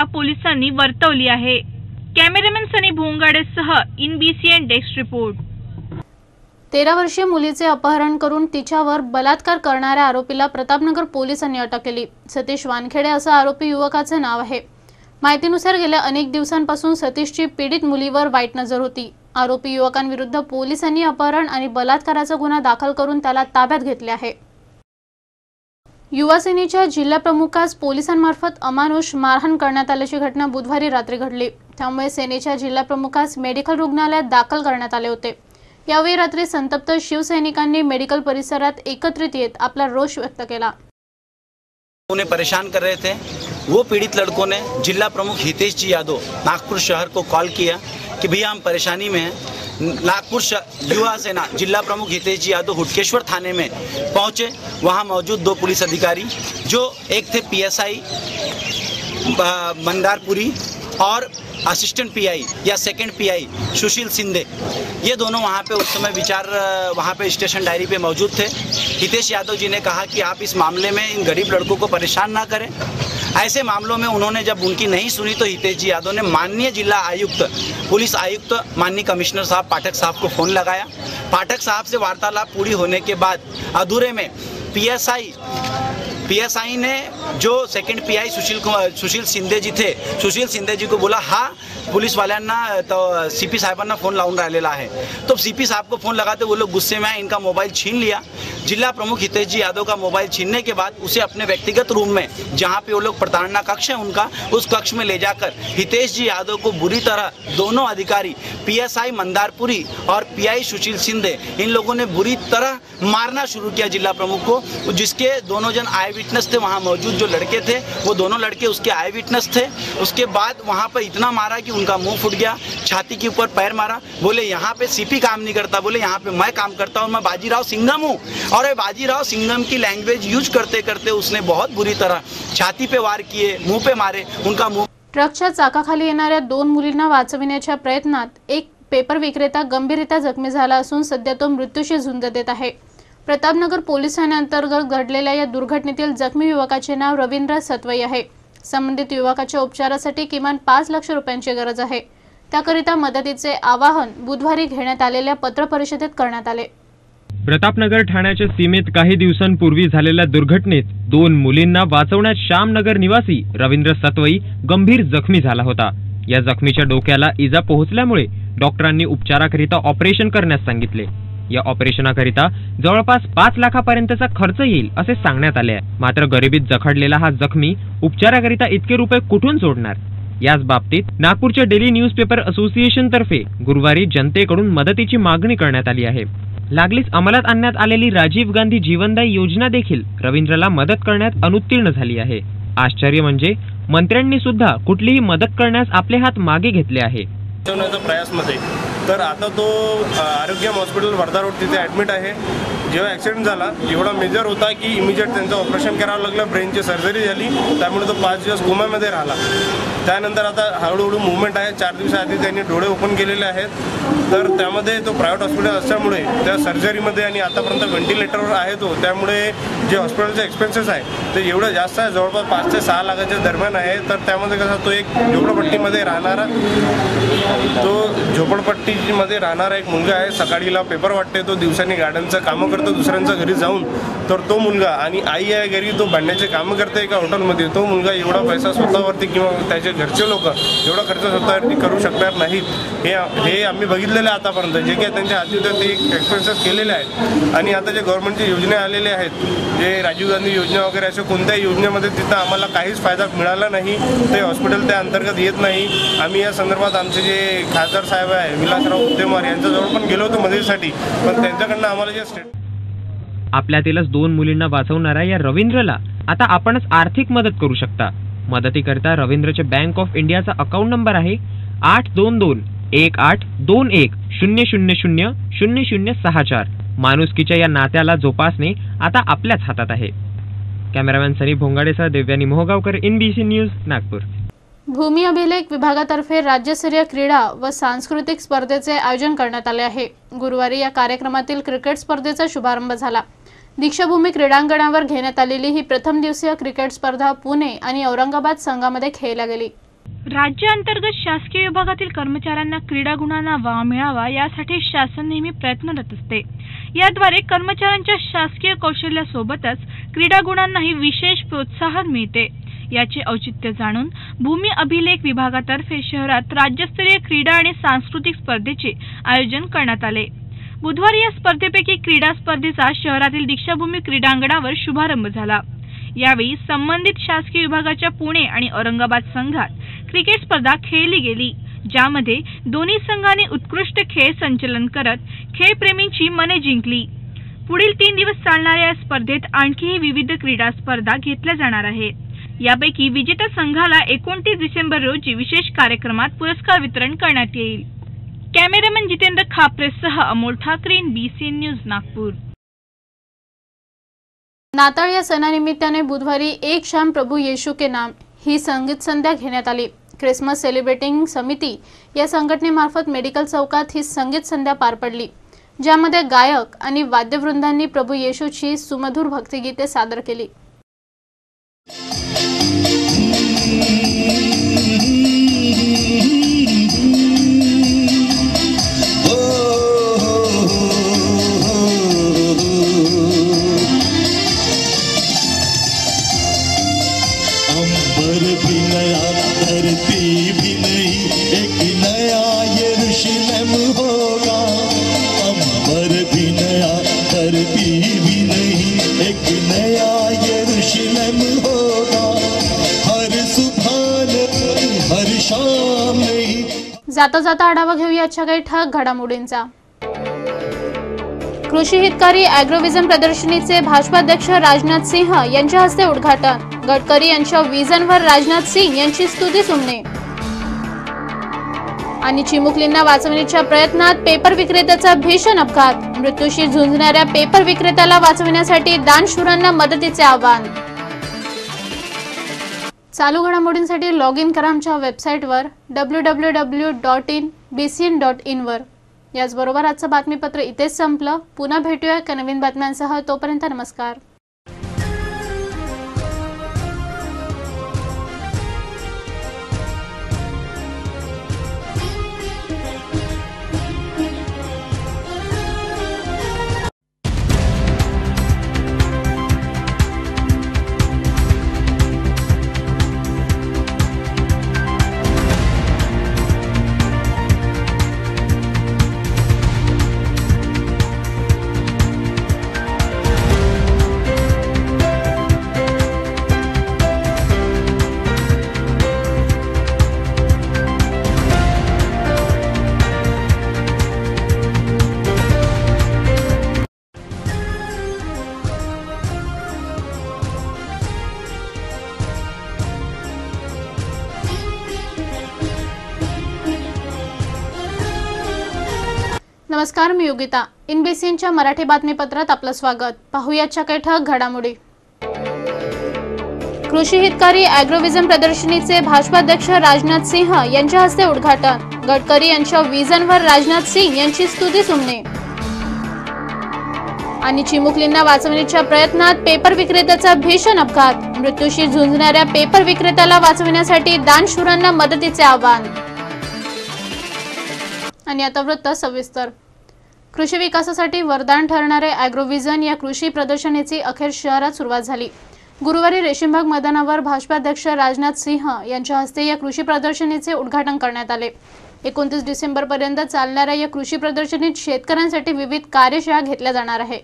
पोलिसांनी वर्तवली आहे। कॅमेरामॅन सनी भोंगाडेसह INBCN डेस्क रिपोर्ट। 13 वर्षीय मुलीचे अपहरण करून तिच्यावर बलात्कार करणाऱ्या आरोपीला प्रतापनगर पोलिसांनी अटक केली। सतीश वानखेडे असं आरोपी युवकाचे नाव आहे। माहितीनुसार गेल्या अनेक दिवसांपासून सतीशची पीडित मुलीवर वाईट नजर होती। आरोपी युवकांविरुद्ध पोलिसांनी अपहरण आणि बलात्काराचा गुन्हा दाखल करून त्याला ताब्यात घेतले आहे। युवा सेनेच्या जिल्हा प्रमुखास पोलिसांमार्फत अमानुष मारहाण करण्यात आल्याची घटना बुधवारी रात्री घडली। त्यामुळे सेनेच्या जिल्हा प्रमुखास मेडिकल रुग्णालयात दाखल करण्यात आले होते। यावेळी रात्री संतप्त शिवसैनिकांनी मेडिकल परिसरात एकत्रित येत आपला रोष व्यक्त केला। उन्हें परेशान कर रहे थे, वो पीड़ित लड़कों ने जिला प्रमुख हितेश जी यादव नागपुर शहर को कॉल किया कि भैया हम परेशानी में हैं। नागपुर युवा सेना जिला प्रमुख हितेश जी यादव हुटकेश्वर थाने में पहुंचे। वहां मौजूद 2 पुलिस अधिकारी, जो एक थे PSI मंदारपुरी और असिस्टेंट PI या सेकंड PI सुशील सिंधे, ये दोनों वहाँ पे उस समय वहाँ पे स्टेशन डायरी पे मौजूद थे। हितेश यादव जी ने कहा कि आप इस मामले में इन गरीब लड़कों को परेशान ना करें। ऐसे मामलों में उन्होंने जब उनकी नहीं सुनी तो हितेश जी यादव ने माननीय जिला आयुक्त, पुलिस आयुक्त माननीय कमिश्नर साहब पाठक साहब को फ़ोन लगाया। पाठक साहब से वार्तालाप पूरी होने के बाद अधूरे में PSI ने जो सेकंड PI सुशील सिंधे जी थे, सुशील सिंधे जी को बोला हाँ पुलिस वाल्यांना तो CP साहेबांना फ़ोन लावून राहिलेला आहे। तो CP साहब को फ़ोन लगाते वो लोग गुस्से में आए, इनका मोबाइल छीन लिया। जिला प्रमुख हितेश जी यादव का मोबाइल छीनने के बाद उसे अपने व्यक्तिगत रूम में, जहाँ पे वो लोग प्रताड़ना कक्ष है उनका, उस कक्ष में ले जाकर हितेश जी यादव को बुरी तरह दोनों अधिकारी PSI मंदारपुरी और PI सुशील सिंधे, इन लोगों ने बुरी तरह मारना शुरू किया जिला प्रमुख को, जिसके दोनों जन आई विटनेस थे। वहाँ मौजूद जो लड़के थे वो दोनों लड़के उसके आई विटनेस थे। उसके बाद वहाँ पर इतना मारा कि उनका मुंह फूट गया, छाती के ऊपर पैर मारा। बोले यहाँ पे CP काम नहीं करता, बोले यहाँ पे मैं काम करता हूँ, मैं बाजीराव सिंघम हूँ। और बाजीराव सिंघम की लैंग्वेज यूज करते करते उसने बहुत बुरी तरह छाती पे वार किए, मुंह पे मारे, उनका मुंह। ट्रकच्या चाकाखाली येणाऱ्या 2 मुलींना वाचविण्याच्या प्रयत्नात एक पेपर विक्रेता गंभीररीत्या जखमी झाला असून सध्या तो मृत्यूशी झुंज देत आहे। प्रतापनगर पोलीस ठाण्याअंतर्गत घडलेल्या या दुर्घटनेतील जखमी युवकाचे नाव रवींद्र सतवई आहे। संबंधित युवकाच्या उपचारासाठी किमान 5 लाख रुपयांची गरज आहे। त्याकरिता मदतीचे आवाहन बुधवारी घेण्यात आलेल्या पत्रपरिषदेत करण्यात आले। प्रतापनगर ठाण्याच्या सीमेत काही दिवसांपूर्वी झालेल्या दुर्घटनेत 2 मुलींना वाचवण्यात श्यामनगर निवासी रवींद्र सतवई गंभीर जखमी झाला होता। या जखमीच्या डोक्याला इजा पोहोचल्यामुळे डॉक्टरांनी उपचाराकरिता ऑपरेशन करण्यास सांगितले। या ऑपरेशनाकरिता जवळपास 5 लाखापर्यंतचा खर्च येईल असे सांगण्यात आले आहे। मात्र गरिबीत जखडलेला हा जखमी उपचाराकरिता इतके रुपये कुठून सोडणार? याच बाबतीत नागपूरच्या डेली न्यूजपेपर असोसिएशन तर्फे गुरुवारी जनतेकडून मदतीची मागणी करण्यात आली आहे। लागलीच अंमलात आणण्यात आलेली राजीव गांधी जीवनदायी योजना देखील रवींद्रला मदत करण्यात अनुत्तीर्ण झाली आहे। आश्चर्य म्हणजे मंत्र्यांनी सुद्धा कुठलीही मदत करण्यास आपले हात मागे घेतले आहे। प्रयासमध्ये तर आता तो आरोग्य हॉस्पिटल वर्धा रोड तिथे ॲडमिट आहे। जेव्हा ॲक्सिडेंट झाला एवढा मेजर होता की इमिजिएट त्यांचं ऑपरेशन करावं लागलं, ब्रेनची सर्जरी झाली, त्यामुळे तो 5 दिवस कोमामध्ये राहिला। त्यानंतर आता हळूहळू मुवमेंट आहे। 4 दिवसाआधी त्यांनी डोळे ओपन केलेले आहेत। तर त्यामध्ये तो प्रायव्हेट हॉस्पिटल असल्यामुळे त्या सर्जरीमध्ये आणि आतापर्यंत व्हेंटिलेटरवर आहे तो, त्यामुळे जे हॉस्पिटलचे एक्सपेन्सेस आहे ते एवढं जास्त आहे, जवळपास 5 ते 6 लाखाच्या दरम्यान आहे। तर त्यामध्ये कसा तो एक झोपडपट्टीमध्ये राहणारा एक मुलगा आहे। सकाळीला पेपर वाटते, तो दिवसांनी गार्डनचं कामं करतो दुसऱ्यांच्या घरी जाऊन। तर तो मुलगा आणि आई आहे घरी, तो भांड्याचे कामं करते एका हॉटेलमध्ये। तो मुलगा एवढा पैसा स्वतःवरती किंवा त्याचे घरचे लोक एवढा खर्च स्वतःवरती करू शकणार नाहीत। हे आम्ही बघितलेलं आहे आतापर्यंत, जे काही त्यांच्या हाती होते ते एक्सपेन्सेस केलेले आहेत। आणि आता जे गव्हर्नमेंटचे योजना आलेले आहेत, जे राजीव गांधी योजना वगैरे, अशा कोणत्याही योजनेमध्ये तिथं आम्हाला काहीच फायदा मिळाला नाही। ते हॉस्पिटल त्या अंतर्गत येत नाही। आम्ही या संदर्भात आमचे जे खासदार साहेब आहे विलासराव उत्तेमार यांच्याजवळ पण गेलो होतो मदतीसाठी, पण त्यांच्याकडनं आम्हाला जे आपल्यातीलच 2 मुलींना वाचवणाऱ्या या रवींद्रला आता आपणच आर्थिक मदत करू शकता। मदतीकरिता रवींद्रच्या बँक ऑफ इंडियाचा अकाउंट नंबर आहे 82218120000064। माणुसकीच्या या नात्याला जोपासणे आता आपल्याच हातात आहे। कॅमेरामॅन सनी भोंगाडेसह देव्यानी मोहगावकर, INBC न्यूज, नागपूर। भूमी अभिलेख विभागातर्फे राज्यस्तरीय क्रीडा व सांस्कृतिक स्पर्धेचे आयोजन करण्यात आले आहे। गुरुवारी या कार्यक्रमातील क्रिकेट स्पर्धेचा शुभारंभ झाला। दीक्षाभूमी क्रीडांगणावर घेण्यात आलेली ही प्रथम दिवसीय क्रिकेट स्पर्धा पुणे आणि औरंगाबाद संघामध्ये खेळल्या गेली। राज्यांतर्गत शासकीय विभागातील कर्मचाऱ्यांना क्रीडा गुणांना वाव मिळावा यासाठी शासन नेहमी प्रयत्नरत असते। याद्वारे कर्मचाऱ्यांच्या शासकीय कौशल्यासोबतच क्रीडा गुणांनाही विशेष प्रोत्साहन मिळते। याचे औचित्य जाणून भूमी अभिलेख विभागातर्फे शहरात राज्यस्तरीय क्रीडा आणि सांस्कृतिक स्पर्धेचे आयोजन करण्यात आले। बुधवारी या स्पर्धेपैकी क्रीडा स्पर्धेचा शहरातील दीक्षाभूमी क्रीडांगणावर शुभारंभ झाला। यावेळी संबंधित शासकीय विभागाच्या पुणे आणि औरंगाबाद संघात क्रिकेट स्पर्धा खेळली गेली, ज्यामध्ये दोन्ही संघांनी उत्कृष्ट खेळ संचलन करत खेळप्रेमींची मने जिंकली। पुढील 3 दिवस चालणाऱ्या या स्पर्धेत आणखीही विविध क्रीडा स्पर्धा घेतल्या जाणार आहेत। यापैकी विजेत्या संघाला 29 डिसेंबर रोजी विशेष कार्यक्रमात पुरस्कार वितरण करण्यात येईल। कॅमेरामॅन जितेंद्र खापरेसह अमोल ठाकरे, BCN न्यूज, नागपूर। नाताळ या सणानिमित्ताने बुधवारी एक शाम प्रभू येशू के नाम ही संगीत संध्या घेण्यात आली। ख्रिसमस सेलिब्रेटिंग समिती या संघटनेमार्फत मेडिकल चौकात ही संगीत संध्या पार पडली, ज्यामध्ये गायक आणि वाद्यवृंदांनी प्रभू येशूची सुमधुर भक्तिगीते सादर केली। जाता जाता आढावा घेऊया आजच्या काही ठळक घडामोडींचा। कृषी हितकारी ॲग्रोव्हिजन प्रदर्शनीचे भाजपाध्यक्ष राजनाथ सिंह यांच्या हस्ते उद्घाटन। गडकरी यांच्या विजनवर राजनाथ सिंह यांची स्तुती सुमने। आणि चिमुकलींना वाचवण्याच्या प्रयत्नात पेपर विक्रेत्याचा भीषण अपघात। मृत्यूशी झुंजणाऱ्या पेपर विक्रेत्याला वाचवण्यासाठी दानशूरांना मदतीचे आवाहन। चालू घडामोडींसाठी लॉग इन करा आमच्या वेबसाईटवर www.inbcn.in वर। याचबरोबर आजचं बातमीपत्र इथेच संपलं। पुन्हा भेटूया एका नवीन बातम्यांसह। तोपर्यंत नमस्कार। नमस्कार, मी योगिता। InBCNच्या मराठी बातमीपत्रात आपलं स्वागत। पाहूयाच्या काही ठळक घडामोडी। कृषी हितकारी ॲग्रोव्हिजन प्रदर्शनीचे भाजपाध्यक्ष राजनाथ सिंह यांच्या हस्ते उद्घाटन। गडकरी यांच्या विजनवर राजनाथ सिंह यांची स्तुती सुमने। आणि चिमुकलींना वाचवण्याच्या प्रयत्नात पेपर विक्रेत्याचा भीषण अपघात। मृत्यूशी झुंजणाऱ्या पेपर विक्रेत्याला वाचवण्यासाठी दानशूरांना मदतीचे आवाहन। आणि आता वृत्त सविस्तर। कृषी विकासासाठी वरदान ठरणारे ॲग्रोव्हिजन या कृषी प्रदर्शनीची अखेर शहरात सुरुवात झाली। गुरुवारी रेशीमबाग मैदानावर भाजपाध्यक्ष राजनाथ सिंह यांच्या हस्ते या कृषी प्रदर्शनीचे उद्घाटन करण्यात आले। 29 डिसेंबर पर्यंत चालणाऱ्या या कृषी प्रदर्शनीत शेतकऱ्यांसाठी विविध कार्यशाळा घेतल्या जाणार आहे।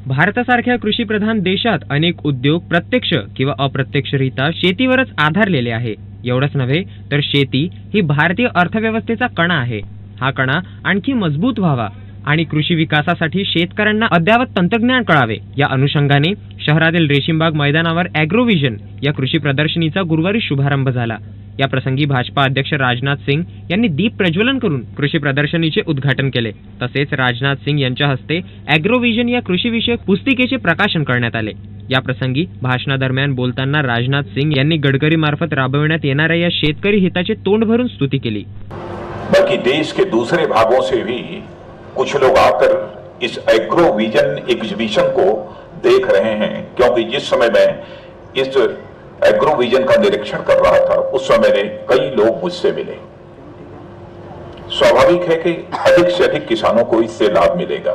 भारतासारख्या कृषी प्रधान देशात अनेक उद्योग प्रत्यक्ष किंवा अप्रत्यक्षरित्या शेतीवरच आधारलेले आहे। एवढंच नव्हे तर शेती ही भारतीय अर्थव्यवस्थेचा कणा आहे। हा कणा आणखी मजबूत व्हावा आणि कृषी विकासासाठी शेतकऱ्यांना अद्ययावत तंत्रज्ञान कळावे या अनुषंगाने शहरातील रेशीमबाग मैदानावर ॲग्रोव्हिजन या कृषी प्रदर्शनीचा गुरुवारी शुभारंभ झाला। या प्रसंगी भाजपा अध्यक्ष राजनाथ सिंग यांनी दीप प्रज्वलन करून कृषी प्रदर्शनीचे उद्घाटन केले। तसेच राजनाथ सिंग यांच्या हस्ते ॲग्रोव्हिजन या कृषी विषयक पुस्तिकेचे प्रकाशन करण्यात आले। या प्रसंगी भाषणादरम्यान बोलताना राजनाथ सिंग यांनी गडकरी मार्फत राबविण्यात येणाऱ्या या शेतकरी हिताचे तोंड भरून स्तुती केली। बल्कि देश के दूसरे भागों से भी कुछ लोग आकर इस एग्रोविजन एग्जीबिशन को देख रहे हैं, क्योंकि जिस समय मैं इस एग्रो विजन का निरीक्षण कर रहा था, उस समय कई लोग मुझसे मिले। स्वाभाविक है कि अधिक से अधिक किसानों को इससे लाभ मिलेगा।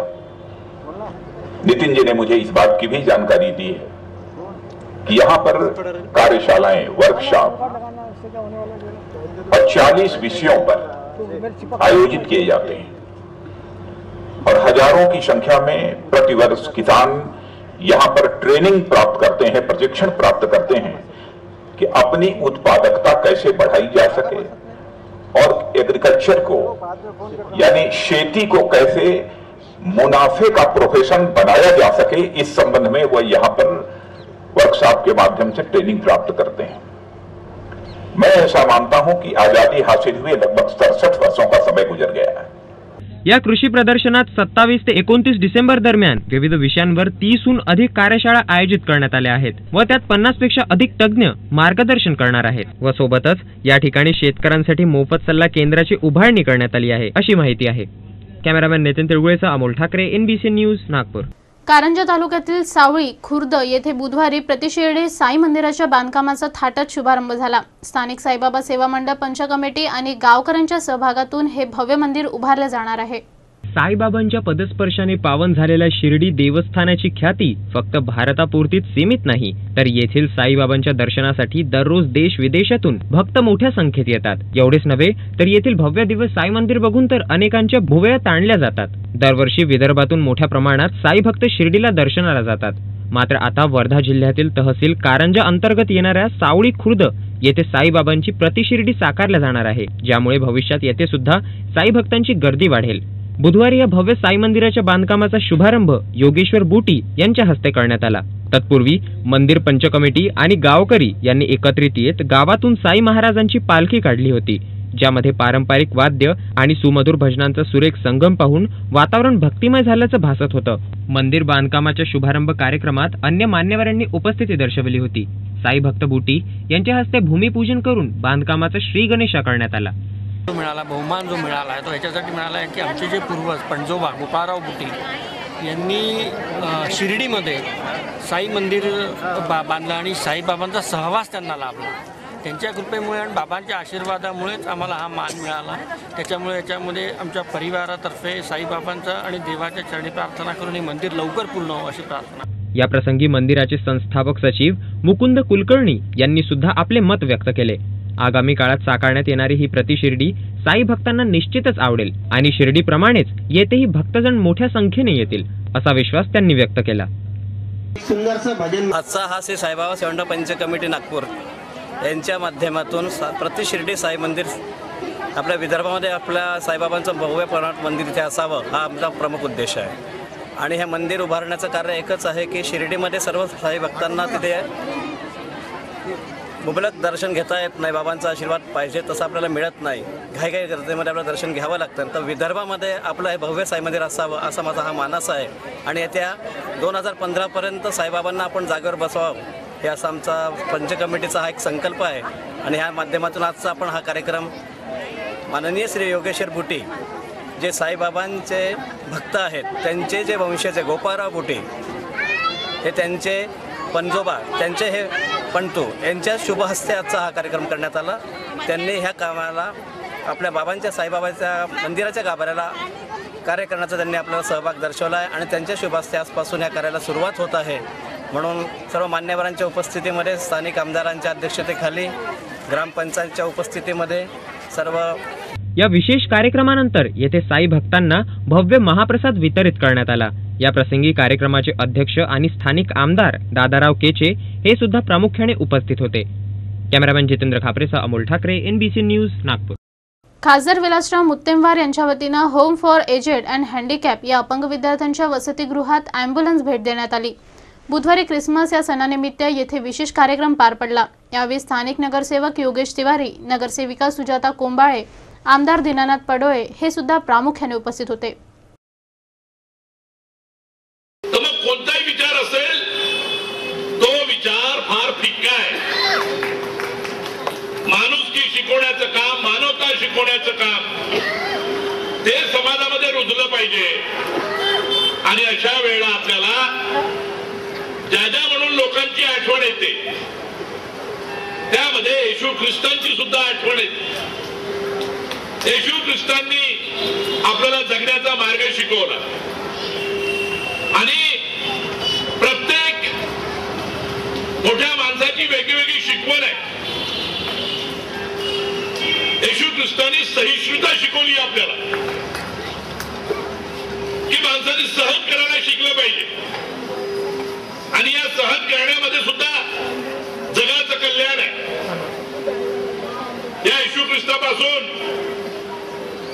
नितिन जी ने मुझे इस बात की भी जानकारी दी है कि यहां पर कार्यशालाएं, वर्कशॉप और 40 विषयों पर आयोजित किए जाते हैं और हजारों की संख्या में प्रतिवर्ष किसान यहां पर ट्रेनिंग प्राप्त करते हैं, प्रशिक्षण प्राप्त करते हैं कि अपनी उत्पादकता कैसे बढ़ाई जा सके और एग्रीकल्चर को यानी खेती को कैसे मुनाफे का प्रोफेशन बनाया जा सके, इस संबंध में वह यहां पर वर्कशॉप के माध्यम से ट्रेनिंग प्राप्त करते हैं। मैं ऐसा मानता हूं कि आजादी हासिल हुए लगभग 67 वर्षों का समय गुजर गया है। या कृषी प्रदर्शनात 27 ते 29 डिसेंबर दरम्यान विविध विषयांवर 30हून अधिक कार्यशाळा आयोजित करण्यात आल्या आहेत व त्यात 50 पेक्षा अधिक तज्ञ मार्गदर्शन करणार आहेत व सोबतच या ठिकाणी शेतकऱ्यांसाठी मोफत सल्ला केंद्राची उभारणी करण्यात आली आहे अशी माहिती आहे। कॅमेरामॅन नितीन तिळगुळेसह अमोल ठाकरे, NBC न्यूज, नागपूर। कारंजा तालुक्यातील सावळी खुर्द येथे बुधवारी प्रतिशिर्डी साई मंदिराच्या बांधकामाचा थाटात शुभारंभ झाला। स्थानिक साईबाबा सेवा मंडळ पंच कमिटी आणि गावकऱ्यांच्या सहभागातून हे भव्य मंदिर उभारले जाणार आहे। साईबाबांच्या पदस्पर्शाने पावन झालेल्या शिर्डी देवस्थानाची ख्याती फक्त भारतापुरतीच सीमित नाही, तर येथील साईबाबांच्या दर्शनासाठी दररोज देश विदेशातून भक्त मोठ्या संख्येत येतात। एवढेच नव्हे तर येथील भव्य दिव्य साई मंदिर बघून तर अनेकांच्या भुवया ताणल्या जातात। दरवर्षी विदर्भातून मोठ्या प्रमाणात साई भक्त शिर्डीला दर्शनाला जातात। मात्र आता वर्धा जिल्ह्यातील तहसील कारंजा अंतर्गत येणाऱ्या सावळी खुर्द येथे साईबाबांची प्रतिशिर्डी साकारल्या जाणार आहे, ज्यामुळे भविष्यात येथे सुद्धा साई भक्तांची गर्दी वाढेल। बुधवारी या भव्य साई मंदिराच्या बांधकामाचा शुभारंभ योगेश्वर बुटी यांच्या हस्ते करण्यात आला। तत्पूर्वी मंदिर पंच कमिटी आणि गावकरी यांनी एकत्रित येत गावातून साई महाराजांची पालखी काढली होती, ज्यामध्ये पारंपरिक वाद्य आणि सुमधुर भजनांचा सुरेख संगम पाहून वातावरण भक्तिमय झाल्याचं भासत होतं। मंदिर बांधकामाच्या शुभारंभ कार्यक्रमात अन्य मान्यवरांनी उपस्थिती दर्शवली होती। साई भक्त बुटी यांच्या हस्ते भूमिपूजन करून बांधकामाचा श्री गणेशा करण्यात आला। मिळाला बहुमान जो मिळाला आहे तो ह्याच्यासाठी मिळाला आहे की आमचे जे पूर्वज पणजोबा गोपाळराव बुटी यांनी शिर्डीमध्ये साई मंदिर बांधलं आणि साईबाबांचा सहवास त्यांना लाभला। त्यांच्या कृपेमुळे आणि बाबांच्या आशीर्वादामुळेच आम्हाला हा मान मिळाला। त्याच्यामुळे याच्यामध्ये आमच्या परिवारातर्फे साईबाबांचा आणि देवाच्या चरणी प्रार्थना करून हे मंदिर लवकर पूर्ण व्हावं अशी प्रार्थना। या प्रसंगी मंदिराचे संस्थापक सचिव मुकुंद कुलकर्णी यांनी सुद्धा आपले मत व्यक्त केले। आगामी काळात साकारण्यात येणारी ही प्रतिशिर्डी साई भक्तांना निश्चितच आवडेल आणि शिर्डीप्रमाणेच येथेही भक्तजन मोठ्या संख्येने येतील असा विश्वास त्यांनी व्यक्त केला। आजचा हा श्री साईबाबा सेवा मंडळ पंच कमिटी नागपूर यांच्या माध्यमातून प्रतिशिर्डी साई मंदिर आपल्या विदर्भामध्ये आपल्या साईबाबांचं भव्य प्रमाणात मंदिर इथे असावं हा आमचा प्रमुख उद्देश आहे। आणि हे मंदिर उभारण्याचं कार्य एकच आहे की शिर्डीमध्ये सर्व साई भक्तांना तिथे मुबलक दर्शन घेता येत नाही, बाबांचा आशीर्वाद पाहिजे तसं आपल्याला मिळत नाही, घाई गर्दीमध्ये आपल्याला दर्शन घ्यावं लागतं। तर विदर्भामध्ये आपलं हे भव्य साई मंदिर असावं असा माझा हा मानस आहे आणि येत्या 2015 पर्यंत साईबाबांना आपण जागेवर बसवावं हे असा आमचा पंच कमिटीचा हा एक संकल्प आहे। आणि ह्या माध्यमातून आजचा आपण हा कार्यक्रम माननीय श्री योगेश्वर बुटी जे साईबाबांचे भक्त आहेत, त्यांचे जे वंशज गोपाळराव बुटी हे त्यांचे पणजोबा, त्यांचे हे पणतू यांच्या शुभ हस्ते आजचा हा कार्यक्रम करण्यात आला। त्यांनी ह्या कामाला आपल्या बाबांच्या साईबाबांच्या मंदिराच्या गाभाऱ्याला कार्य करण्याचा त्यांनी आपल्याला सहभाग दर्शवला आहे आणि त्यांच्या शुभ हस्ते आजपासून ह्या कार्याला सुरुवात होत आहे। म्हणून सर्व मान्यवरांच्या उपस्थितीमध्ये, स्थानिक आमदारांच्या अध्यक्षतेखाली, ग्रामपंचायतच्या उपस्थितीमध्ये सर्व या विशेष कार्यक्रमानंतर येथे साई भक्तांना भव्य महाप्रसाद वितरित करण्यात आला। या प्रसंगी कार्यक्रमाचे अध्यक्ष आणि स्थानिक आमदार दादाराव केचे हे सुद्धा प्रामुख्याने उपस्थित होते। कॅमेरामॅन जितेंद्र खापरेसह अमोल ठाकरे, NBC न्यूज, नागपूर। खासदार विलासराव मुत्तेमवार यांच्या वतीनं home for aged and handicap या अपंग विद्यार्थ्यांच्या वसतिगृहात ॲम्ब्युलन्स भेट देण्यात आली। बुधवारी ख्रिसमस या सणानिमित्त येथे विशेष कार्यक्रम पार पडला। यावेळी स्थानिक नगरसेवक योगेश तिवारी, नगरसेविका सुजाता कोंबाळे, आमदार दीनानाथ पडोळे हे सुद्धा प्रामुख्याने उपस्थित होते। कोणताही विचार असेल तो विचार फार फिक्का आहे। माणुसकी शिकवण्याचं काम, मानवता शिकवण्याचं काम ते समाजामध्ये रुजलं पाहिजे। आणि अशा वेळेला आपल्याला ज्या म्हणून लोकांची आठवण येते त्यामध्ये येशू ख्रिस्तांची सुद्धा आठवण येते. येशू ख्रिस्तांनी आपल्याला जगण्याचा मार्ग शिकवला आणि प्रत्येक मोठ्या माणसाची वेगळी शिकवण आहे. येशू ख्रिस्तांनी सहिष्णुता शिकवली आपल्याला की माणसाने सहन करायला शिकलं पाहिजे आणि या सहन करण्यामध्ये सुद्धा जगाचं कल्याण आहे. या येशू ख्रिस्तापासून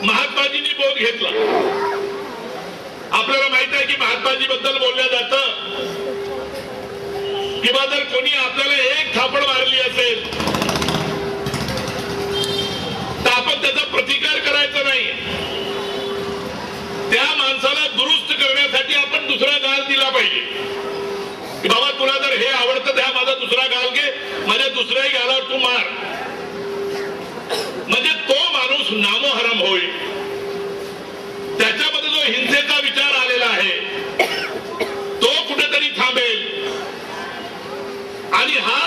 महात्माजींनी बोध घेतला. आपल्याला माहित आहे की महात्माजी बद्दल बोललं जातं किंवा जर कोणी आपल्याला एक थापड मारली असेल तर आपण त्याचा प्रतिकार करायचा नाही. त्या माणसाला दुरुस्त करण्यासाठी आपण दुसरा गाल दिला पाहिजे की बाबा तुला जर हे आवडतं त्या माझा दुसरा गाल घे, माझ्या दुसऱ्याही गालावर तू मार. म्हणजे तो माणूस नामोहरम होईल. त्याच्यामध्ये जो हिंसेचा विचार आलेला आहे तो कुठेतरी थांबेल आणि हा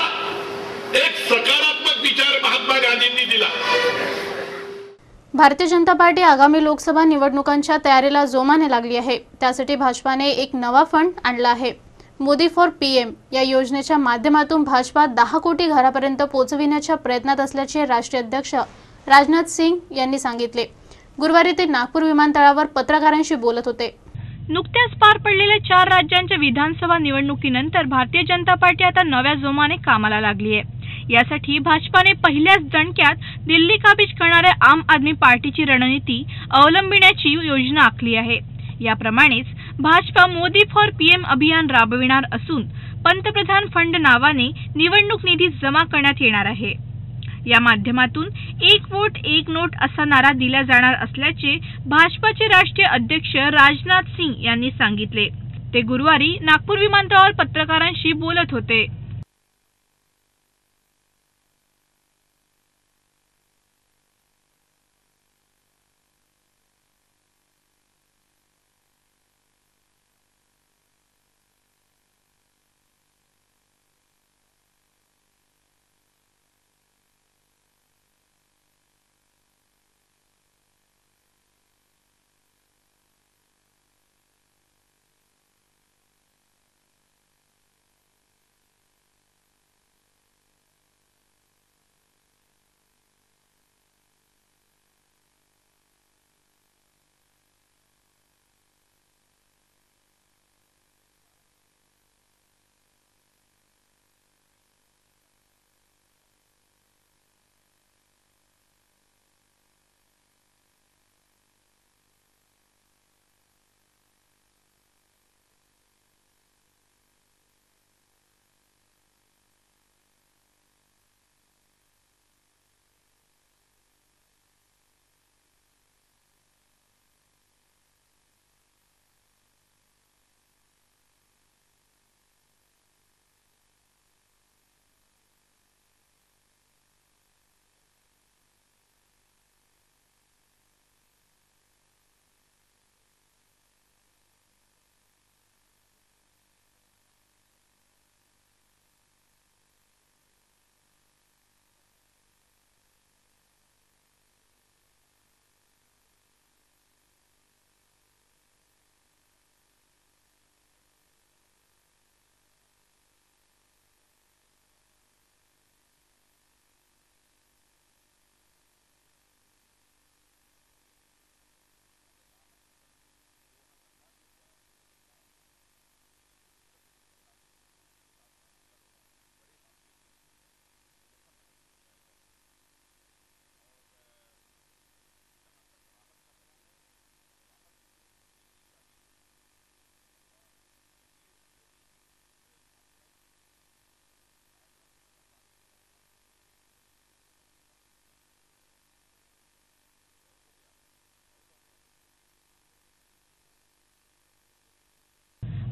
एक सकारात्मक विचार महात्मा गांधींनी दिला. भारतीय जनता पार्टी आगामी लोकसभा निवडणुकांच्या तयारीला जोमाने लागली आहे. त्यासाठी भाजपाने एक नवा फंड आणला आहे. मोदी फॉर पीएम या योजनेच्या माध्यमातून भाजपा 10 कोटी घरापर्यंत पोहोचविण्याच्या प्रयत्नात असल्याचे राष्ट्रीय अध्यक्ष राजनाथ सिंग यांनी सांगितले. गुरुवारी ते नागपूर विमानतळावर पत्रकारांशी बोलत होते. नुकत्याच पार पडलेल्या 4 राज्यांच्या विधानसभा निवडणुकीनंतर भारतीय जनता पार्टी आता नव्या जोमाने कामाला लागली आहे. यासाठी भाजपाने पहिल्याच दणक्यात दिल्ली काबीज करणाऱ्या आम आदमी पार्टीची रणनीती अवलंबिण्याची योजना आखली आहे. याप्रमाणेच भाजपा मोदी फॉर पीएम अभियान राबविणार असून पंतप्रधान फंड नावाने निवडणूक निधी जमा करण्यात येणार आहे. या माध्यमातून एक वोट एक नोट असा नारा दिला जाणार असल्याचे भाजपाचे राष्ट्रीय अध्यक्ष राजनाथ सिंग यांनी सांगितले. ते गुरुवारी नागपूर विमानतळावर पत्रकारांशी बोलत होते.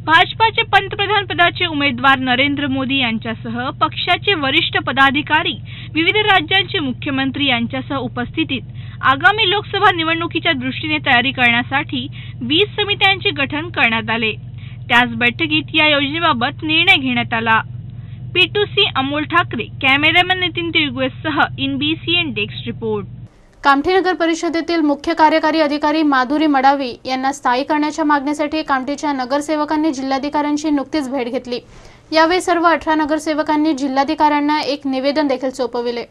भाजपाचे पंतप्रधान पदाचे उमेदवार नरेंद्र मोदी यांच्यासह पक्षाचे वरिष्ठ पदाधिकारी, विविध राज्यांचे मुख्यमंत्री यांच्यासह उपस्थितीत आगामी लोकसभा निवडणुकीच्या दृष्टीने तयारी करण्यासाठी 20 समित्यांचे गठन करण्यात आले. त्याच बैठकीत या योजनेबाबत निर्णय घेण्यात आला. P2C अमोल ठाकरे, कॅमेरामॅन नितीन तिळगुळेसह INBCN डेस्क रिपोर्ट। कामठी नगर परिषदेतील मुख्य कार्यकारी अधिकारी माधुरी मडावी यांना स्थायी करण्याच्या मागणीसाठी कामठीच्या नगरसेवकांनी जिल्हाधिकाऱ्यांची नुकतीच भेट घेतली। यावेळी सर्व 18 नगरसेवकांनी जिल्हाधिकाऱ्यांना एक निवेदन देखील सोपविले।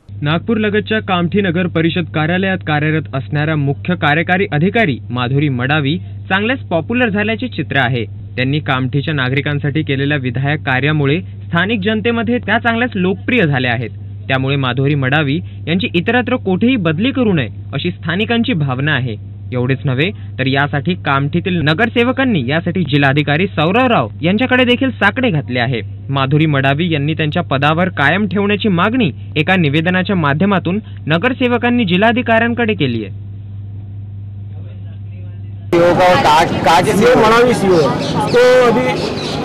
नागपूर लगतच्या कामठी नगर परिषद कार्यालयात कार्यरत असणाऱ्या मुख्य कार्यकारी अधिकारी माधुरी मडावी चांगलेच पॉप्युलर झाल्याचे चित्र आहे। त्यांनी कामठीच्या नागरिकांसाठी केलेल्या विधायक कार्यामुळे स्थानिक जनतेमध्ये त्या चांगल्याच लोकप्रिय झाल्या आहेत। त्यामुळे माधुरी मडावी यांची इतरत्र कोठेही बदली करू नये अशी स्थानिकांची भावना आहे। एवढेच नव्हे तर यासाठी कामठीतील नगरसेवकांनी यासाठी जिल्हाधिकारी सौरवराव यांच्याकडे देखील साकडे घातले आहे। माधुरी मडावी यांनी त्यांच्या पदावर कायम ठेवण्याची मागणी एका निवेदनाच्या माध्यमातून नगरसेवकांनी जिल्हाधिकाऱ्यांकडे केली आहे। मडावी सीओ तो अभी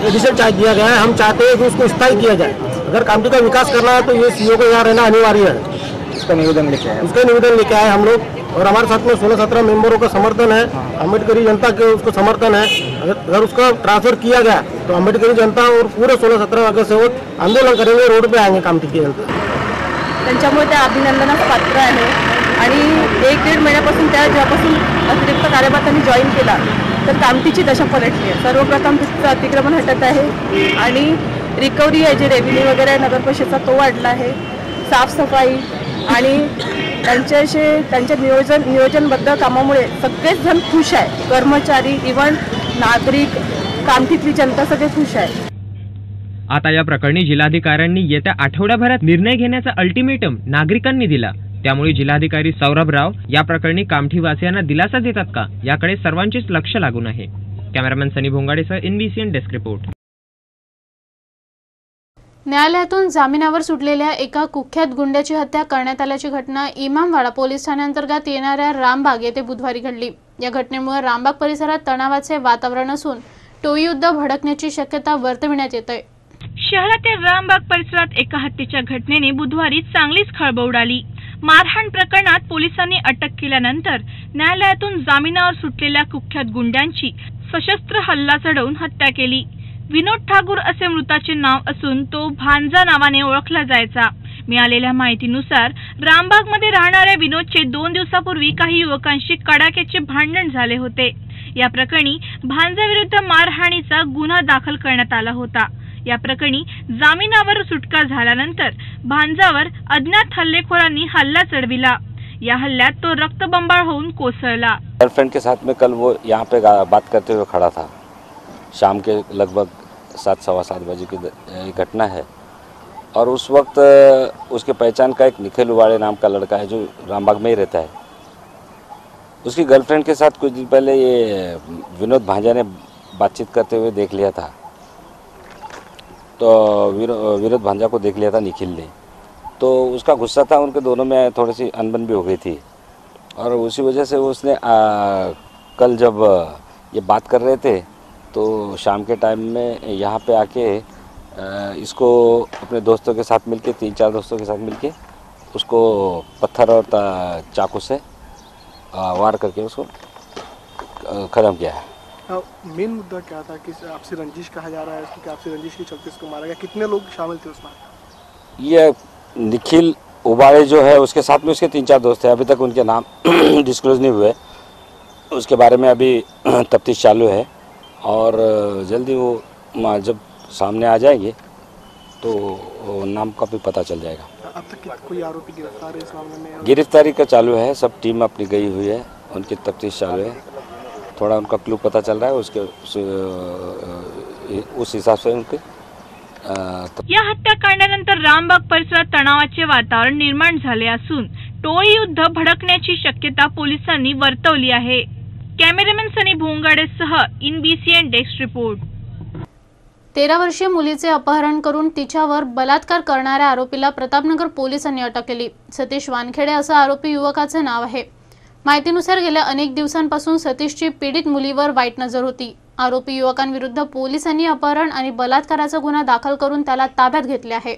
रिजल्ट चार्ज दिया गया है। हम चाहते हैं कि उसको स्थायी किया जाए। अगर कामठी का विकास करना है तो ये सीओ को यहाँ रहना अनिवार्य है। उसका निवेदन लेके आए हम लोग, और हमारे साथ में 16-17 मेंबरों का समर्थन है। अम्बेडकरी जनता के उसको समर्थन है। अगर उसका ट्रांसफर किया गया तो अम्बेडकरी जनता और पूरे 16-17 अगस्त सेवक आंदोलन करेंगे, रोड पे आएंगे कामठी की जनता। त्यांच्यामुळे त्या अभिनंदनास पात्र आहे आणि 1-1.5 महिन्यापासून त्या जेव्हापासून अतिरिक्त कार्यभार त्यांनी जॉईन केला तर कामठीची दशा पलटली आहे। सर्वप्रथम तिथं अतिक्रमण हटत आहे आणि रिकव्हरी आहे, जे रेव्हेन्यू वगैरे नगर परिषदेचा तो वाढला आहे। साफसफाई आणि त्यांच्या नियोजनबद्ध कामामुळे सगळेच जण खुश आहे। कर्मचारी, इव्हन नागरिक, कामठीतली जनता सगळे खुश आहे। आता या प्रकरणी जिल्हाधिकाऱ्यांनी येत्या आठवड्याभरात निर्णय घेण्याचा अल्टिमेटम नागरिकांनी दिला। त्यामुळे जिल्हाधिकारी सौरभराव या प्रकरणी कामठीवासियांना दिलासा देतात का याकडे सर्वांचेच लक्ष लागून आहे। कॅमेरामॅन सनी भोंगाडेसह INBCN डेस्क रिपोर्ट। न्यायालयातून जामिनावर सुटलेल्या एका कुख्यात गुंड्याची हत्या करण्यात आल्याची घटना इमामवाडा पोलीस ठाण्याअंतर्गत येणाऱ्या रामबाग येथे बुधवारी घडली। या घटनेमुळे रामबाग परिसरात तणावाचे वातावरण असून टोळीयुद्ध भडकण्याची शक्यता वर्तविण्यात येत आहे। शहरातील रामबाग परिसरात एका हत्येच्या घटनेने बुधवारी चांगलीच खळबळ उडाली। मारहाण प्रकरणात पोलिसांनी अटक केल्यानंतर न्यायालयातून जामिनावर सुटलेल्या कुख्यात गुंड्यांची सशस्त्र हल्ला चढवून हत्या केली। विनोद ठाकूर असे मृताचे नाव असून तो भांजा नावाने ओळखला जायचा। मिळालेल्या माहितीनुसार रामबागमध्ये राहणाऱ्या विनोदचे 2 दिवसापूर्वी काही युवकांशी कडाक्याचे भांडण झाले होते। या प्रकरणी भांजाविरुद्ध मारहाणीचा गुन्हा दाखल करण्यात आला होता। या प्रकरणी जामिनावर सुटका झाल्यानंतर भांजावर अज्ञात हल्लेखोरांनी हल्ला चढविला। या हल्ल्यात तो रक्तबंबाळ होऊन कोसळला। गर्लफ्रेंड के साथ में कल वो यहाँ पे बात करते हुए खड़ा था। शाम के लगभग 7-7:15 बजे की घटना है और उस वक्त उसके पहचान का एक निखिल उबाड़े नाम का लड़का है जो रामबाग में ही रहता है। उसकी गर्लफ्रेंड के साथ कुछ दिन पहले ये विनोद भांजा ने बातचीत करते हुए देख लिया था। तो विनोद भांजा को देख लिया था निखिल ने, तो उसका गुस्सा था, उनके दोनों में थोड़ी सी अनबन भी हो गई थी और उसी वजह से उसने कल जब ये बात कर रहे थे तो शाम के टाइम में यहाँ पे आके इसको अपने दोस्तों के साथ मिलके 3-4 दोस्तों के साथ मिलके उसको पत्थर और चाकू से वार करके उसको ख़त्म किया है। मेन मुद्दा क्या था कि आपसी रंजिश कहा जा रहा है कि आपसी रंजिश के चलते इसको मारा गया। कितने लोग शामिल थे उसमें? ये निखिल उबाड़े जो है उसके साथ में उसके 3-4 दोस्त हैं। अभी तक उनके नाम डिस्क्लोज नहीं हुए, उसके बारे में अभी तफ्तीश चालू है और जल्दी वो जब सामने आ जाएंगे तो नाम का भी पता चल जाएगा। अब तक कोई आरोपी गिरफ्तार है इस मामले में? गिरफ्तारी का चालू है, सब टीम अपनी गई हुई है, उनकी तफ्तीश चालू है। थोड़ा उनका क्लू पता चल रहा है, उस हिसाब से उनके या हत्याकांडानंतर रामबाग परिसरात तणावाचे वातावरण निर्माण झाले असून टोळी युद्ध भडकण्याची शक्यता पोलिसांनी वर्तवली आहे। कॅमेरामॅन सनी भोंगाडेसह INBCN डेस्क रिपोर्ट। 13 वर्षीय मुलीचे अपहरण करून तिच्यावर बलात्कार करणाऱ्या आरोपीला प्रतापनगर पोलिसांनी अटक केली। सतीश वानखेडे असं आरोपी युवकाचे नाव आहे। माहितीनुसार गेल्या अनेक दिवसांपासून सतीशची पीडित मुलीवर वाईट नजर होती। आरोपी युवकांविरुद्ध पोलिसांनी अपहरण आणि बलात्काराचा गुन्हा दाखल करून त्याला ताब्यात घेतले आहे।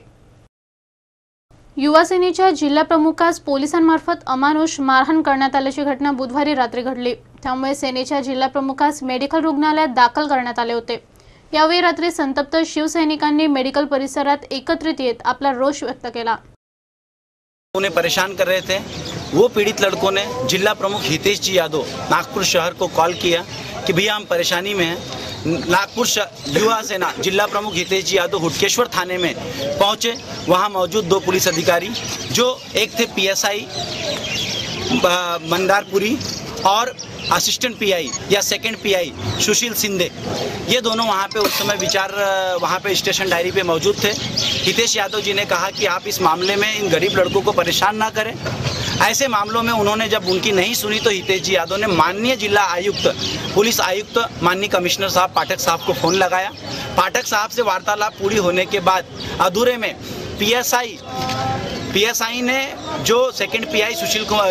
युवा सेनेच्या जिल्हा प्रमुखास पोलिसांमार्फत अमानुष मारहाण करण्यात आल्याची घटना बुधवारी रात्री घडली। त्यामुळे सेनेच्या जिल्हा प्रमुखास मेडिकल रुग्णालयात दाखल करण्यात आले होते। यावेळी रात्री संतप्त शिवसैनिकांनी मेडिकल परिसरात एकत्रित येत आपला रोष व्यक्त केला। उन्हें परेशान कर रहे थे, वो पीड़ित लड़कों ने जिला प्रमुख हितेश जी यादव नागपुर शहर को कॉल किया कि भैया हम परेशानी में हैं। नागपुर युवा सेना जिला प्रमुख हितेश जी यादव हुटकेश्वर थाने में पहुंचे। वहां मौजूद 2 पुलिस अधिकारी, जो एक थे PSI मंदारपुरी और असिस्टेंट PI या सेकंड PI सुशील सिंधे, ये दोनों वहाँ पे उस समय वहाँ पे स्टेशन डायरी पे मौजूद थे। हितेश यादव जी ने कहा कि आप इस मामले में इन गरीब लड़कों को परेशान ना करें। ऐसे मामलों में उन्होंने जब उनकी नहीं सुनी तो हितेश जी यादव ने माननीय जिला आयुक्त, पुलिस आयुक्त, माननीय कमिश्नर साहब पाठक साहब को फ़ोन लगाया। पाठक साहब से वार्तालाप पूरी होने के बाद अधूरे में PSI ने जो सेकंड PI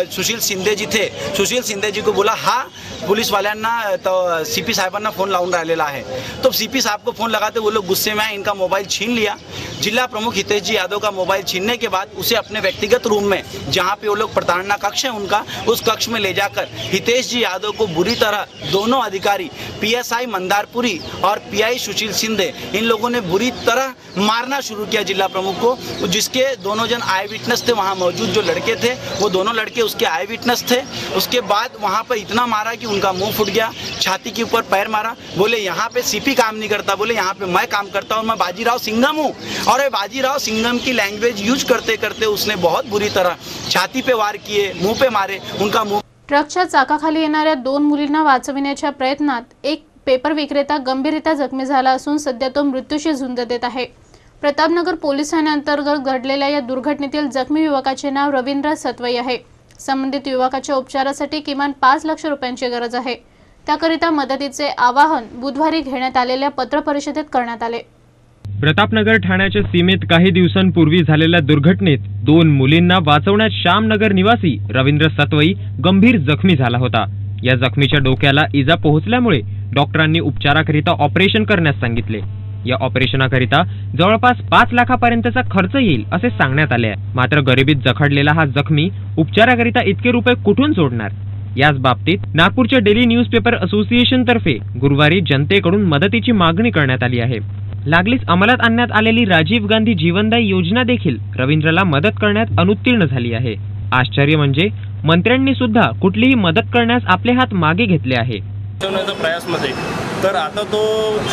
सुशील सिंधे जी थे, सुशील सिंधे जी को बोला हाँ पुलिस वाल्यांना तो CP साहेबांना फोन लावून राहिलेला आहे। तो CP साहब को फोन लगाते वो लोग गुस्से में आए, इनका मोबाइल छीन लिया। जिला प्रमुख हितेश जी यादव का मोबाइल छीनने के बाद उसे अपने व्यक्तिगत रूम में, जहाँ पे वो लोग प्रताड़ना कक्ष है उनका, उस कक्ष में ले जाकर हितेश जी यादव को बुरी तरह दोनों अधिकारी PSI मंदारपुरी और PI सुशील सिंधे, इन लोगों ने बुरी तरह मारना शुरू किया जिला प्रमुख को, जिसके दोनों जन आई विटनेस थे। वहाँ मौजूद जो लड़के थे वो दोनों लड़के उसके आई विटनेस थे। उसके बाद वहाँ पर इतना मारा कि उनका मुंह फूट गया, छाती के ऊपर पैर मारा। बोले यहाँ पे CP काम नहीं करता, बोले यहाँ पे मैं काम करता हूँ, मैं बाजीराव सिंघम हूँ। और ये बाजीराव सिंघम की लैंग्वेज यूज करते करते उसने बहुत बुरी तरह छाती पे वार किए, मुंह पे मारे, उनका मुंह। ट्रकच्या चाकाखाली येणाऱ्या 2 मुलींना वाचविण्याच्या प्रयत्नात एक पेपर विक्रेता गंभीररित्या जखमी झाला असून सध्या तो मृत्यूशी झुंज देत आहे। प्रतापनगर पोलीस ठाण्याअंतर्गत घडलेल्या या दुर्घटनेतील जखमी युवकाचे नाव रवींद्र सतवई आहे। संबंधित युवकाच्या उपचारासाठी किमान 5 लाख रुपयांची गरज आहे। त्याकरिता मदतीचे आवाहन बुधवारी घेण्यात आलेल्या पत्रपरिषदेत करण्यात आले। प्रतापनगर ठाण्याच्या सीमेत काही दिवसांपूर्वी झालेल्या दुर्घटनेत 2 मुलींना वाचवण्यात श्यामनगर निवासी रवींद्र सतवई गंभीर जखमी झाला होता। या जखमीच्या डोक्याला इजा पोहोचल्यामुळे डॉक्टरांनी उपचाराकरिता ऑपरेशन करण्यास सांगितले। या ऑपरेशनाकरिता जवळपास 5 लाखापर्यंतचा खर्च येईल असे सांगण्यात आले आहे। मात्र गरिबीत जखडलेला हा जखमी उपचाराकरिता इतके रुपये कुठून जोडणार? याच बाबतीत नागपूरच्या डेली न्यूजपेपर असोसिएशन तर्फे गुरुवारी जनतेकडून मदतीची मागणी करण्यात आली आहे। लागलीच अंमलात आणण्यात आलेली राजीव गांधी जीवनदायी योजना देखील रवींद्रला मदत करण्यात अनुत्तीर्ण झाली आहे। आश्चर्य म्हणजे मंत्र्यांनी सुद्धा कुठलीही मदत करण्यास आपले हात मागे घेतले आहे। प्रयासमध्ये तर आता तो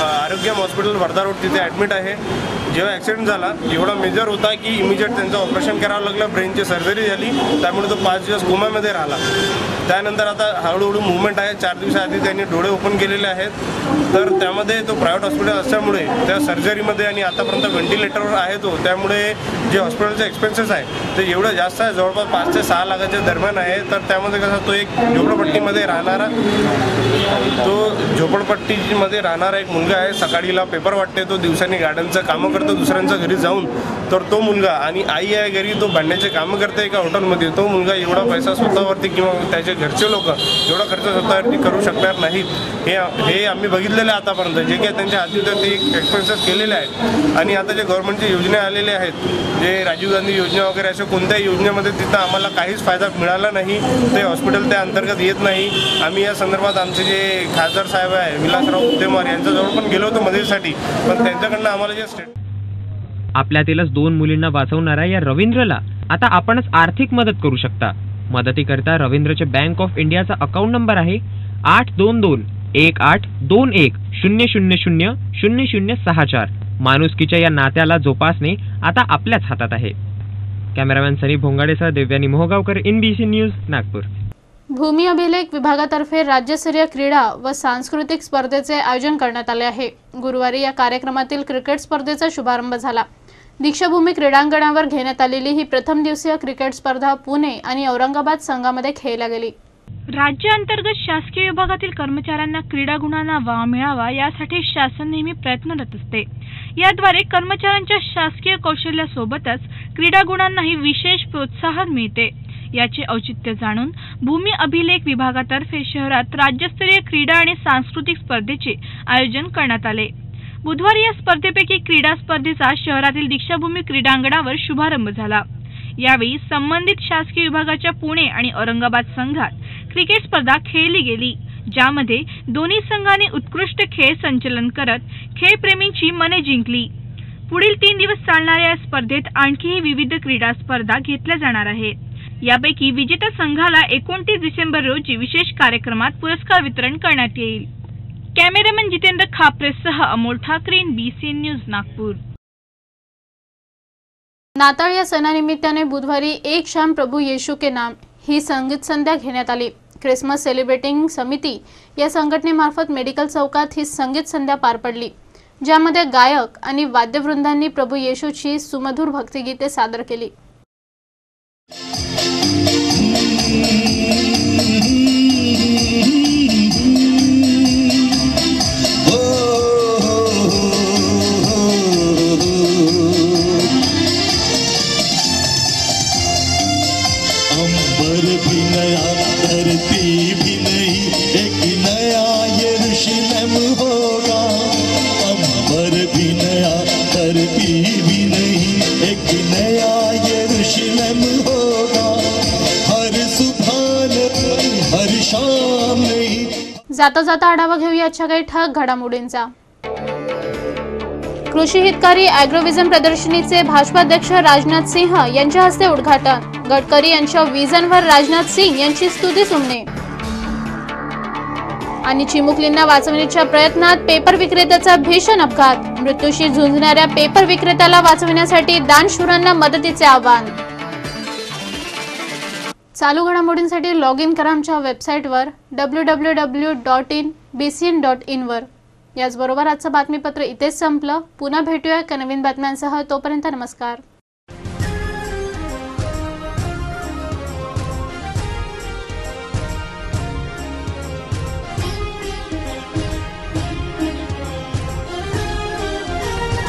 आरोग्य हॉस्पिटल वर्धा रोड तिथे ॲडमिट आहे। जेव्हा ॲक्सिडेंट झाला एवढा मेजर होता की इमिजिएट त्यांचं ऑपरेशन करावं लागलं, ब्रेनची सर्जरी झाली, त्यामुळे तो 5 दिवस कोमामध्ये राहिला। त्यानंतर आता हळूहळू मुवमेंट आहे। 4 दिवसाआधी त्यांनी डोळे ओपन केलेले आहेत। तर त्यामध्ये तो प्रायव्हेट हॉस्पिटल असल्यामुळे त्या सर्जरीमध्ये आणि आतापर्यंत व्हेंटिलेटरवर आहे तो, त्यामुळे जे हॉस्पिटलचे एक्सपेन्सेस आहे ते एवढं जास्त आहे, जवळपास 5 ते 6 लाखाच्या दरम्यान आहे। तर त्यामध्ये कसं तो एक झोपडपट्टीमध्ये राहणारा एक मुलगा आहे। सकाळीला पेपर वाटते, तो दिवसांनी गार्डनचं कामं करतो दुसऱ्यांच्या घरी जाऊन। तर तो मुलगा आणि आई आहे घरी, तो भांड्याचे कामं करते एका हॉटेलमध्ये। तो मुलगा एवढा पैसा स्वतःवरती किंवा त्याचे घरचे लोक एवढा खर्च स्वतःवरती करू शकणार नाहीत। हे आम्ही बघितलेलं आहे आतापर्यंत, जे काही त्यांच्या हाती होते ते एक्सपेन्सेस केलेले आहेत। आणि आता जे गव्हर्नमेंटच्या योजना आलेल्या आहेत, जे राजीव गांधी योजना वगैरे, अशा कोणत्याही योजनेमध्ये तिथं आम्हाला काहीच फायदा मिळाला नाही। ते हॉस्पिटल त्या अंतर्गत येत नाही। आम्ही या संदर्भात आमचे जे खासदार साहेब आहे विलासराव उद्देमार यांच्याजवळ पण गेलो होतो मदतीसाठी, पण त्यांच्याकडनं आम्हाला जे आपल्यातीलच 2 मुलींना वाचवणाऱ्या या रवींद्रला आता आपणच आर्थिक मदत करू शकता। मदतीकरिता रवींद्रचे बँक ऑफ इंडियाचा अकाउंट नंबर आहे 822-1821-00000064। माणुसकीच्या या नात्याला जोपासणे आता आपल्याच हातात आहे। कॅमेरामॅन सनी भोंगाडेसह दिव्यानी मोहगावकर, NBC न्यूज, नागपूर। भूमी अभिलेख विभागातर्फे राज्यस्तरीय क्रीडा व सांस्कृतिक स्पर्धेचे आयोजन करण्यात आले आहे। गुरुवारी या कार्यक्रमातील क्रिकेट स्पर्धेचा शुभारंभ झाला। दीक्षाभूमी क्रीडांगणावर घेण्यात आलेली ही प्रथम दिवसीय क्रिकेट स्पर्धा पुणे आणि औरंगाबाद संघामध्ये खेळल्या गेली। राज्य अंतर्गत शासकीय विभागातील कर्मचाऱ्यांना क्रीडा गुणांना वाव मिळावा यासाठी शासन नेहमी प्रयत्नरत असते। याद्वारे कर्मचाऱ्यांच्या शासकीय कौशल्यासोबतच क्रीडा गुणांनाही विशेष प्रोत्साहन मिळते। याचे औचित्य जाणून भूमी अभिलेख विभागातर्फे शहरात राज्यस्तरीय क्रीडा आणि सांस्कृतिक स्पर्धेचे आयोजन करण्यात आले। बुधवारी या स्पर्धेपैकी क्रीडा स्पर्धेचा शहरातील दीक्षाभूमी क्रीडांगणावर शुभारंभ झाला। यावेळी संबंधित शासकीय विभागाच्या पुणे आणि औरंगाबाद संघात क्रिकेट स्पर्धा खेळली गेली। ज्यामध्ये दोन्ही संघाने उत्कृष्ट खेळ संचलन करत खेळप्रेमींची मने जिंकली। पुढील 3 दिवस चालणाऱ्या या स्पर्धेत आणखीही विविध क्रीडा स्पर्धा घेतल्या जाणार आहेत। यापैकी विजेत्या संघाला 29 डिसेंबर रोजी विशेष कार्यक्रमात पुरस्कार वितरण करण्यात येईल। कॅमेरामन जितेंद्र खापरेसह अमोल ठाकरे, BCN न्यूज, नागपूर। नाताळ या सणानिमित्ताने बुधवारी एक शाम प्रभू येशू के नाम ही संगीत संध्या घेण्यात आली। ख्रिसमस सेलिब्रेटिंग समिती या संघटनेमार्फत मेडिकल चौकात ही संगीत संध्या पार पडली, ज्यामध्ये गायक आणि वाद्यवृंदांनी प्रभू येशूची सुमधुर भक्तिगीते सादर केली। अंबर भी नया, धरती भी नई, एक नया यरूशलेम होगा। अंबर भी नया, धरती भी नई, एक नया यरूशलेम होगा। हर सुबह नहीं, हर शाम नहीं। जाता जाता आढावा घेऊया आजच्या काही ठळक घडामोडींचा। कृषी हितकारी ॲग्रोव्हिजन प्रदर्शनीचे भाजपाध्यक्ष राजनाथ सिंह यांच्या हस्ते उद्घाटन। गडकरी यांच्या विजनवर राजनाथ सिंह यांची स्तुती सुमने। आणि चिमुकलींना वाचवण्याच्या प्रयत्नात पेपर विक्रेत्याचा भीषण अपघात। मृत्यूशी झुंजणाऱ्या पेपर विक्रेत्याला वाचवण्यासाठी दानशूरांना मदतीचे आवाहन। चालू घडामोडींसाठी लॉग इन करा आमच्या वेबसाईटवर www.bcn.in वर। याचबरोबर आजचं बातमीपत्र इथेच संपलं। पुन्हा भेटूया नवीन बातम्यांसह। तोपर्यंत नमस्कार।